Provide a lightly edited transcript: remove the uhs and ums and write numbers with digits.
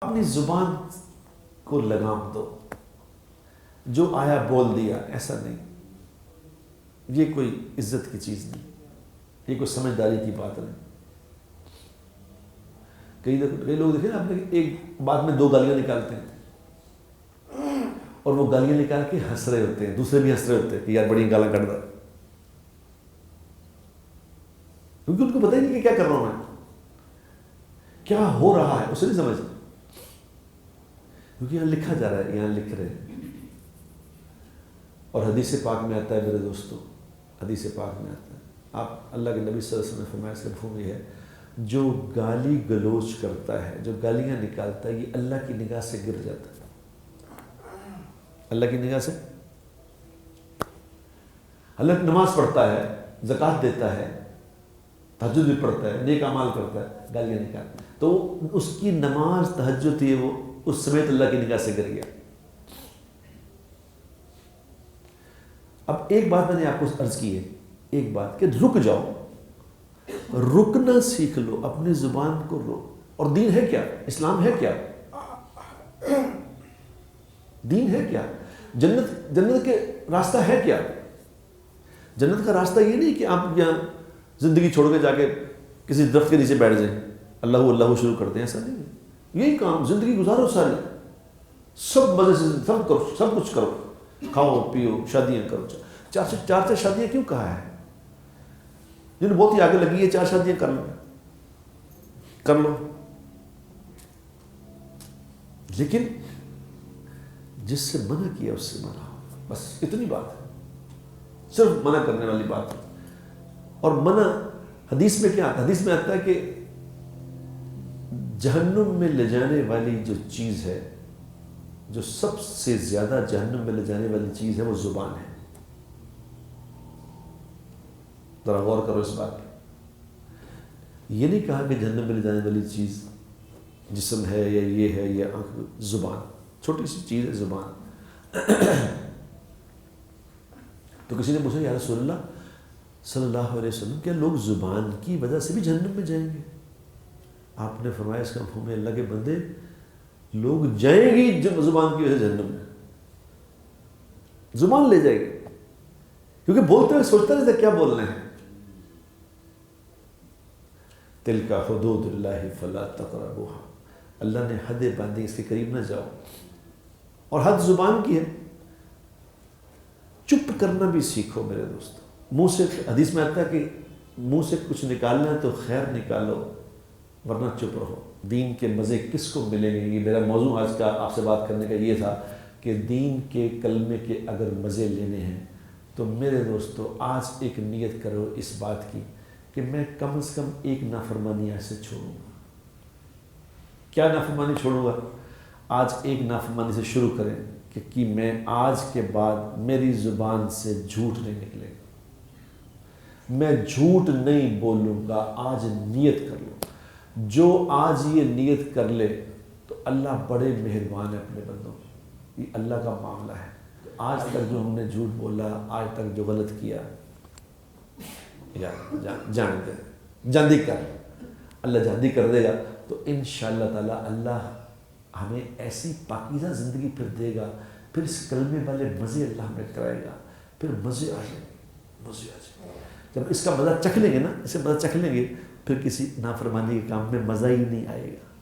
اپنی زبان کو لگام دو، جو آیا بول دیا، ایسا نہیں، یہ کوئی عزت کی چیز نہیں، یہ کوئی سمجھداری کی بات نہیں۔ کئی لوگ دیکھیں نا، آپ نے ایک بات میں دو گالیاں نکالتے ہیں اور وہ گالیاں نکال کے ہنس رہے ہوتے ہیں، دوسرے بھی ہنس رہے ہوتے ہیں کہ یار بڑی گالاں کٹ رہا ہے، کیونکہ ان کو پتہ ہی نہیں کہ کیا کر رہا ہوں میں، کیا ہو رہا ہے اسے نہیں سمجھ، کیونکہ یہاں لکھا جا رہا ہے، یہاں لکھ رہے ہیں۔ اور حدیث پاک میں آتا ہے میرے دوستو، حدیث پاک میں آتا ہے، آپ اللہ کے نبی صلی اللہ علیہ وسلم نے فرمایا، اس کا مفہوم یہ ہے، جو گالی گلوچ کرتا ہے، جو گالیاں نکالتا ہے، یہ اللہ کی نگاہ سے گر جاتا ہے۔ اللہ کی نگاہ سے، اللہ کی نماز پڑھتا ہے، زکوٰۃ دیتا ہے، تہجد بھی پڑھتا ہے، نیک اعمال کرتا ہے، گالیاں نکالتا ہے، تو اس کی نماز تہجد تھی، وہ اس سمیت اللہ کی نگاہ سے گر گیا۔ اب ایک بات میں نے آپ کو عرض کی ہے، ایک بات کہ رک جاؤ، رکنا سیکھ لو، اپنی زبان کو روک۔ اور دین ہے کیا؟ اسلام ہے کیا؟ دین ہے کیا؟ جنت کے راستہ ہے کیا؟ جنت کا راستہ یہ نہیں کہ آپ یہاں زندگی چھوڑ کے جا کے کسی درخت کے نیچے بیٹھ جائیں، اللہ اللہ شروع کر دیں، ایسا نہیں ہے۔ یہی کام، زندگی گزارو ساری، سب مزے سے سب کرو، سب کچھ کرو، کھاؤ پیو، شادیاں کرو۔ چار شادیاں کیوں کہا ہے؟ جنہیں بہت ہی آگے لگی ہے، 4 شادیاں کر لو، لیکن جس سے منع کیا اس سے منع ہو، بس اتنی بات ہے، صرف منع کرنے والی بات ہے۔ اور منع حدیث میں کیا آتا ہے؟ حدیث میں آتا ہے کہ جہنم میں لے جانے والی جو چیز ہے، جو سب سے زیادہ جہنم میں لے جانے والی چیز ہے، وہ زبان ہے۔ ذرا غور کرو اس بات پہ، یہ نہیں کہا کہ جہنم میں لے جانے والی چیز جسم ہے یا یہ ہے یا آنکھ، زبان، چھوٹی سی چیز ہے زبان۔ تو کسی نے پوچھا، یا رسول اللہ صلی اللہ علیہ وسلم، کیا لوگ زبان کی وجہ سے بھی جہنم میں جائیں گے؟ آپ نے فرمایا، اس کا مفہوم ہے، اللہ کے بندے، لوگ جائیں گی زبان کی وجہ سے جہنم میں، زبان لے جائے گی، کیونکہ بولتے ہوئے سوچتا نہیں تھا کیا بولنا ہے۔ تلک حدود اللہ فلا تقربوها، اللہ نے حدیں باندھی، اس کے قریب نہ جاؤ، اور حد زبان کی ہے۔ چپ کرنا بھی سیکھو میرے دوستو، منہ سے، حدیث میں آتا ہے کہ منہ سے کچھ نکالنا ہے تو خیر نکالو، ورنہ چپ رہو۔ دین کے مزے کس کو ملیں گے؟ یہ میرا موضوع آج کا آپ سے بات کرنے کا یہ تھا کہ دین کے کلمے کے اگر مزے لینے ہیں تو میرے دوستو آج ایک نیت کرو اس بات کی کہ میں کم از کم ایک نافرمانی ایسے چھوڑوں گا۔ کیا نافرمانی چھوڑوں گا؟ آج ایک نافرمانی سے شروع کریں کہ میں آج کے بعد میری زبان سے جھوٹ نہیں نکلے گا، میں جھوٹ نہیں بولوں گا، آج نیت کر لوں۔ جو آج یہ نیت کر لے تو اللہ بڑے مہربان ہے اپنے بندوں، یہ اللہ کا معاملہ ہے۔ آج تک جو ہم نے جھوٹ بولا، آج تک جو غلط کیا، جاندی کر، اللہ جاندی کر دے گا تو انشاءاللہ تعالی اللہ ہمیں ایسی پاکیزہ زندگی پھر دے گا، پھر اس کلمے والے مزے اللہ ہمیں کرائے گا، پھر مزے آ جائیں گے، مزے آ جائیں گے۔ جب اس کا مزہ چکھ لیں گے نا، اسے مزہ چکھ لیں گے، پھر کسی نافرمانی کے کام میں مزہ ہی نہیں آئے گا۔